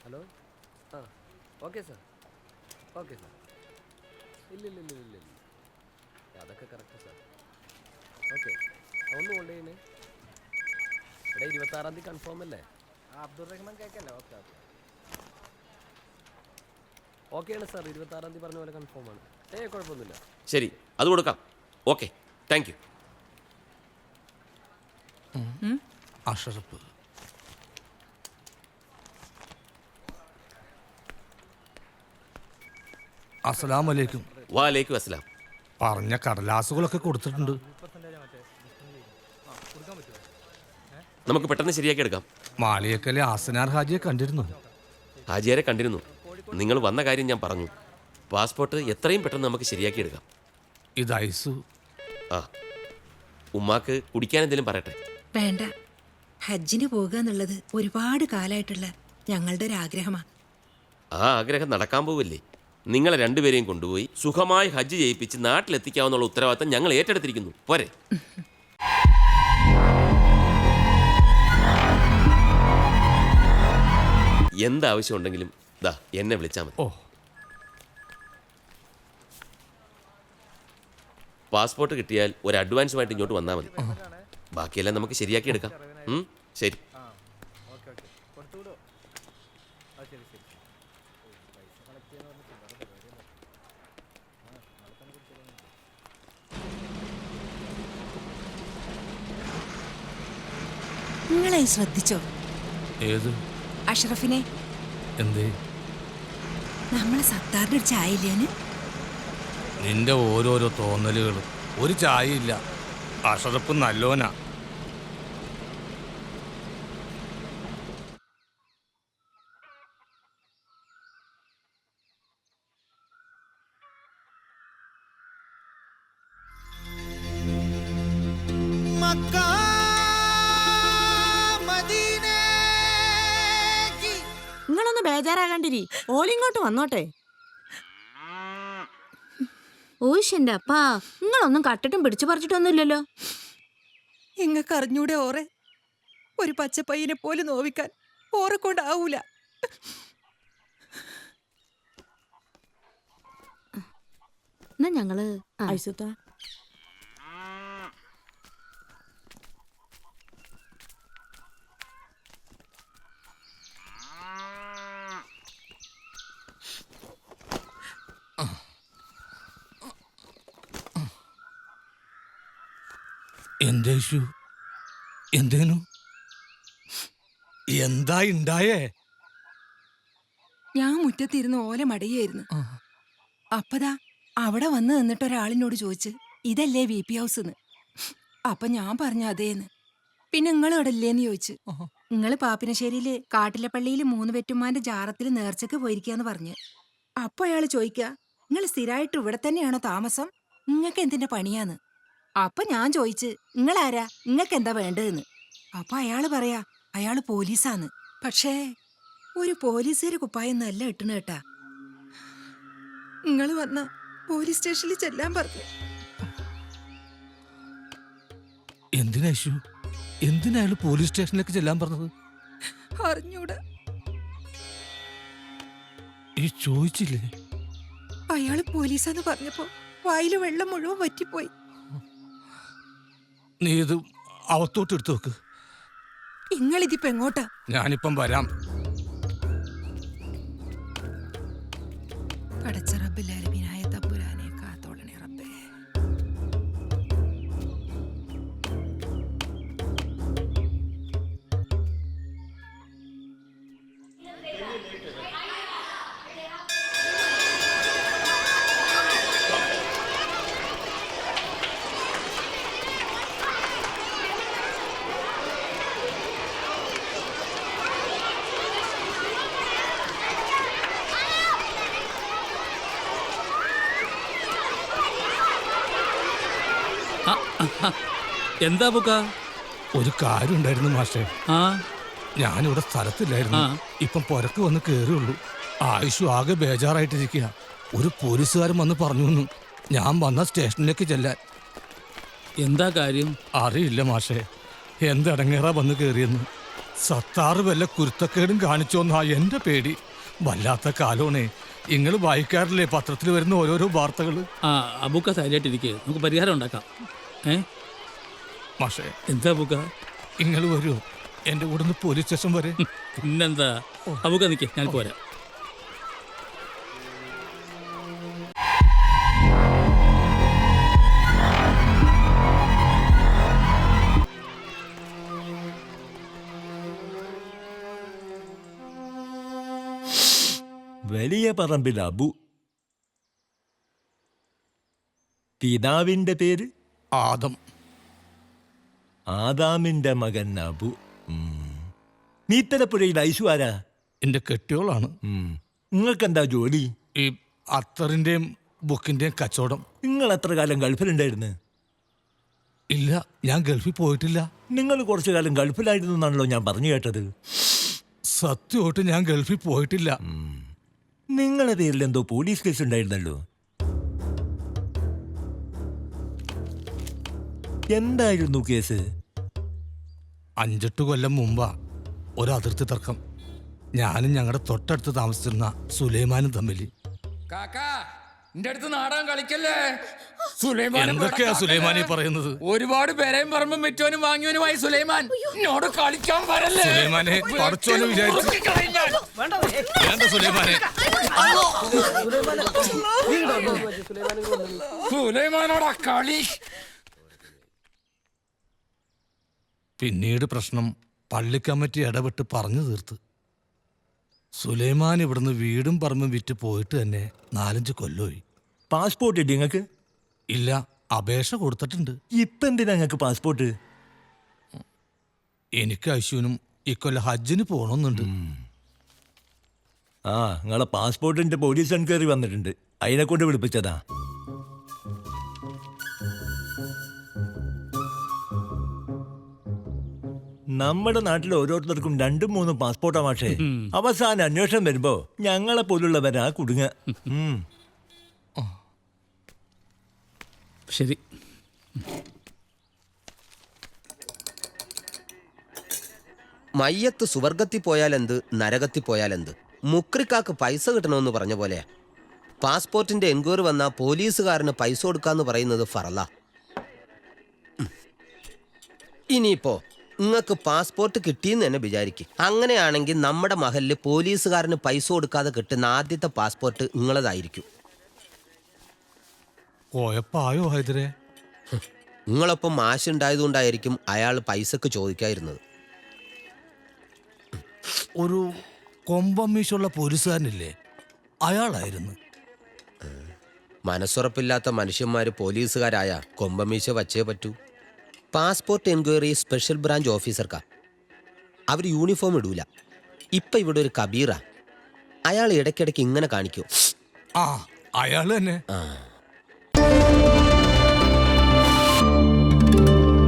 Hello ആ okay sir okay sir ഇല്ല അതൊക്കെ കറക്റ്റ് സാർ ഓക്കെ ഒന്ന് ഹോൾഡ് ചെയ്യണേ എടാ 26-ാം തീയതി കൺഫേം അല്ലേ അബ്ദുൾ റഹ്മാൻ കേൾക്കല്ലേ ഓക്കെ ഓക്കെയാണ് സാർ 26-ാം തീയതി പറഞ്ഞ പോലെ കൺഫേം ആണ് കുഴപ്പമൊന്നുമില്ല ശരി അത് കൊടുക്കാം ഓക്കെ താങ്ക് യു അഷറഫ് അസ്സലാമലൈക്കും. വാലേക്കും അസ്സലാം. പറഞ്ഞ കടലാസുകളൊക്കെ കൊടുത്തിട്ടുണ്ട്. നമുക്ക് പെട്ടെന്ന് ശരിയാക്കി എടുക്കാം. മാളിയക്കലെ ആസനാർ ഹാജിയെ കണ്ടിരുന്നു. ഹാജിയാരെ കണ്ടിരുന്നു. നിങ്ങൾ വന്ന കാര്യം ഞാൻ പറഞ്ഞു. പാസ്പോർട്ട് എത്രയും പെട്ടെന്ന് നമുക്ക് ശരിയാക്കി എടുക്കാം. ഇത് ഐസു. ആ ഉമ്മാക്ക് കുടിക്കാൻ എന്തെങ്കിലും പറയട്ടെ? വേണ്ട, ഹജ്ജിന് പോകുക എന്നുള്ളത് ഒരുപാട് കാലമായിട്ടുള്ള ഞങ്ങളുടെ ഒരു ആഗ്രഹമാണ്. ആ ആഗ്രഹം നടക്കാൻ പോവില്ലേ? നിങ്ങളെ രണ്ടുപേരെയും കൊണ്ടുപോയി സുഖമായി ഹജ്ജ് ചെയ്യിപ്പിച്ച് നാട്ടിലെത്തിക്കാവുന്ന ഉത്തരവാദിത്തം ഞങ്ങൾ ഏറ്റെടുത്തിരിക്കുന്നു. പോരെ? എന്താവശ്യം ഉണ്ടെങ്കിലും ദാ എന്നെ വിളിച്ചാൽ മതി. പാസ്പോർട്ട് കിട്ടിയാൽ ഒരു അഡ്വാൻസുമായിട്ട് ഇങ്ങോട്ട് വന്നാൽ മതി. ബാക്കിയെല്ലാം നമുക്ക് ശരിയാക്കി എടുക്കാം. ശരി. നിങ്ങളെ ശ്രദ്ധിച്ചോ? ഏത്? അഷ്റഫിനെ. എന്തേ? നമ്മളെ സത്താറിന്റെ ഒരു ചായ ഇല്ലേന്? നിന്റെ ഓരോരോ തോന്നലുകളും. ഒരു ചായ ഇല്ല. അഷറഫ് നല്ലോനാ. നിങ്ങളൊന്ന് ബേജാറാകണ്ടിരി, ഓലിങ്ങോട്ട് വന്നോട്ടെ. ഓശന്റെ അപ്പാ, നിങ്ങളൊന്നും കട്ടിട്ടും പിടിച്ചു പറിച്ചിട്ടൊന്നുമില്ലല്ലോ. ഇങ്ങക്ക് അറിഞ്ഞൂടെ ഓറെ? ഒരു പച്ചപ്പയ്യനെ പോലെ നോവിക്കാൻ ഓറെ കൊണ്ടാവൂല. എന്നാ ഞങ്ങള് എന്തേ ഇഷ്യൂ? എന്തേനു? എന്താ ഉണ്ടായേ? ഞാൻ മുറ്റത്തിരുന്ന് ഓല മടയായിരുന്നു. അപ്പതാ അവിടെ വന്ന് നിന്നിട്ട് ഒരാളിനോട് ചോദിച്ച് ഇതല്ലേ VP ഹൗസ് എന്ന്. അപ്പൊ ഞാൻ പറഞ്ഞ അതേന്ന്. പിന്നെ നിങ്ങൾ ഇവിടെ ഇല്ലേന്ന് ചോദിച്ചു. നിങ്ങള് പാപ്പിനശ്ശേരിയില് കാട്ടിലെ പള്ളിയില് 3 വെറ്റുമാന്റെ ജാറത്തില് നേർച്ചക്ക് പോയിരിക്കാന്ന് പറഞ്ഞ്. അപ്പൊ അയാള് ചോദിക്ക, നിങ്ങൾ സ്ഥിരമായിട്ട് ഇവിടെ തന്നെയാണോ താമസം? നിങ്ങൾക്ക് എന്തിന്റെ പണിയാന്ന്? അപ്പൊ ഞാൻ ചോദിച്ച്, നിങ്ങളാരാ, നിങ്ങൾക്ക് എന്താ വേണ്ടതെന്ന്. അപ്പൊ അയാള് പറയാ അയാള് പോലീസാന്ന്. പക്ഷേ ഒരു പോലീസുകാര് കുപ്പായം നല്ല ഇട്ടണ കേട്ടാ. നിങ്ങൾ വന്ന പോലീസ് സ്റ്റേഷനിൽ ചെല്ലാൻ പറഞ്ഞു. എന്തിനാ ഇഷ്യൂ? എന്തിനാ അയാൾ പോലീസ് സ്റ്റേഷനിലേക്ക് ചെല്ലാൻ പറഞ്ഞത്? അറിഞ്ഞൂടാ. ഈ ചോദിച്ചില്ലേ? അയാള് പോലീസാന്ന് പറഞ്ഞപ്പോ വായില് വെള്ളം മുഴുവൻ വറ്റിപ്പോയി. നീ ഇത് അവത്തോട്ട് എടുത്തു വെക്ക്. നിങ്ങളിതിപ്പോ എങ്ങോട്ടാ? ഞാനിപ്പം വരാം. പടച്ച റബ്ബിലാലമീനായ തമ്പുരാനെ കാത്തോളണേ റബ്ബേ. എന്താ ബുക്ക? ഒരു കാര്യം ഉണ്ടായിരുന്നു മാഷേ. ഞാനിവിടെ സ്ഥലത്തില്ലായിരുന്നു. ഇപ്പം പുറത്ത് വന്ന് കേറിയുള്ളൂ. ആയുഷു ആകെ ബേജാറായിട്ടിരിക്കുക. ഒരു പോലീസുകാരൻ വന്ന് പറഞ്ഞു ഞാൻ വന്ന സ്റ്റേഷനിലേക്ക് ചെല്ലാൻ. എന്താ കാര്യം? അറിയില്ല മാഷേ, എന്തടങ്ങേറാ വന്ന് കേറിയെന്ന്. സത്താറ് വല്ല കുരുത്തക്കേടും കാണിച്ചോന്നാ എന്റെ പേടി. വല്ലാത്ത കാലോണേ. നിങ്ങൾ വായിക്കാറില്ലേ പത്രത്തിൽ വരുന്ന ഓരോരോ വാർത്തകള്? ആ അബൂക്ക ധൈര്യമായിട്ടിരിക്കുക, നമുക്ക് പരിഹാരം ഉണ്ടാക്കാം. മാഷേ, എന്താ അബൂക്ക? നിങ്ങൾ വരുമോ എന്റെ കൂടെ നിന്ന് പോലീസ് സ്റ്റേഷൻ വരെ? പിന്നെന്താ അബൂക്ക, നിൽക്കേ, ഞാൻ പോരാ. വലിയ പറമ്പിൽ അബു. പിതാവിന്റെ പേര് ആദം. ആദാമിന്റെ മകൻ അബു. നീത്തലപ്പുഴയിൽ ഐശു ആരാ? എന്റെ കെട്ടിയോളാണ്. നിങ്ങൾക്കെന്താ ജോലി? ഈ അത്തറിന്റെയും ബുക്കിന്റെയും കച്ചവടം. നിങ്ങൾ എത്ര കാലം ഗൾഫിലുണ്ടായിരുന്നു? ഇല്ല, ഞാൻ ഗൾഫിൽ പോയിട്ടില്ല. നിങ്ങൾ കുറച്ചു കാലം ഗൾഫിലായിരുന്നു എന്നാണല്ലോ ഞാൻ പറഞ്ഞു കേട്ടത്. സത്യമായിട്ട് ഞാൻ ഗൾഫിൽ പോയിട്ടില്ല. നിങ്ങളെ പേരിൽ എന്തോ പോലീസ് കേസ് ഉണ്ടായിരുന്നല്ലോ. എന്തായിരുന്നു കേസ്? 5-8 കൊല്ലം മുമ്പാ ഒരു അതിർത്തി തർക്കം. ഞാനും ഞങ്ങളുടെ തൊട്ടടുത്ത് താമസിച്ചിരുന്ന സുലൈമാനും തമ്മിൽ. എന്റെ അടുത്ത് നാടകം കളിക്കല്ലേ? എന്തൊക്കെയാ സുലൈമാനി പറയുന്നത്? ഒരുപാട് പേരെയും പറമ്പും വിറ്റോനും വാങ്ങിയവനുമായി സുലൈമാൻ എന്നോട് കളിക്കാൻ വരല്ലേ? സുലൈമാനെ പടച്ചോനെ വിചാരിച്ചു. വേണ്ട സുലൈമാനെ. സുലൈമാനോടാ കളി. പിന്നീട് പ്രശ്നം പള്ളി കമ്മിറ്റി ഇടപെട്ട് പറഞ്ഞു തീർത്ത്. സുലൈമാൻ ഇവിടുന്ന് വീടും പറമ്പും വിറ്റ് പോയിട്ട് തന്നെ 4-5 കൊല്ലമായി. പാസ്പോർട്ട് ഇല്ല നിങ്ങൾക്ക്? ഇല്ല, അപേക്ഷ കൊടുത്തിട്ടുണ്ട്. ഇപ്പം എന്തിനാ നിങ്ങൾക്ക് പാസ്പോർട്ട്? എനിക്ക് ഐശുവിനും ഇക്കൊല്ലം ഹജ്ജിന് പോകണമെന്നുണ്ട്. ആ, നിങ്ങളെ പാസ്പോർട്ടിന്റെ പോലീസ് എൻക്വയറി വന്നിട്ടുണ്ട്, അതിനെ കൊണ്ട് വിളിപ്പിച്ചതാ. നമ്മുടെ നാട്ടിൽ ഓരോരുത്തർക്കും 2-3 പാസ്പോർട്ടാ മാഷേ. അവസാന അന്വേഷണം വരുമ്പോ ഞങ്ങളെ പോലുള്ളവരാ കുടുങ്ങ. ശരി. മയ്യത്ത് സുവർഗത്തിൽ പോയാലെന്ത്, നരകത്തിൽ പോയാലെന്ത്, മുക്രിക്കാക്ക് പൈസ കിട്ടണമെന്ന് പറഞ്ഞ പോലെ പാസ്പോർട്ടിന്റെ എൻക്വയറി വന്നാൽ പോലീസുകാരന് പൈസ കൊടുക്കാന്ന് പറയുന്നത് ഫറല. ഇനിയിപ്പോ നിങ്ങൾക്ക് പാസ്പോർട്ട് കിട്ടിയെന്ന് തന്നെ വിചാരിക്കും. അങ്ങനെയാണെങ്കിൽ നമ്മുടെ മഹലിൽ പോലീസുകാരന് പൈസ കൊടുക്കാതെ കിട്ടുന്ന ആദ്യത്തെ പാസ്പോർട്ട് നിങ്ങളതായിരിക്കും. കോയപ്പായോ ഹൈദരെ? നിങ്ങളൊപ്പം മാശുണ്ടായതുകൊണ്ടായിരിക്കും അയാൾ പൈസക്ക് ചോദിക്കാതിരുന്നത്. ഒരു കൊമ്പമ്മീശുള്ള പോലീസുകാരനില്ലേ, അയാളായിരുന്നു. മനസ്സുറപ്പില്ലാത്ത മനുഷ്യന്മാർ പോലീസുകാരായ കൊമ്പമീശ വച്ചേ പറ്റൂ. പാസ്പോർട്ട് എൻക്വയറി സ്പെഷ്യൽ ബ്രാഞ്ച് ഓഫീസർക്കാ. അവർ യൂണിഫോം ഇടൂല. ഇപ്പം ഇവിടെ ഒരു കബീറ, അയാൾ ഇടയ്ക്കിടയ്ക്ക് ഇങ്ങനെ കാണിക്കൂ. ആ, അയാൾ തന്നെ. ആ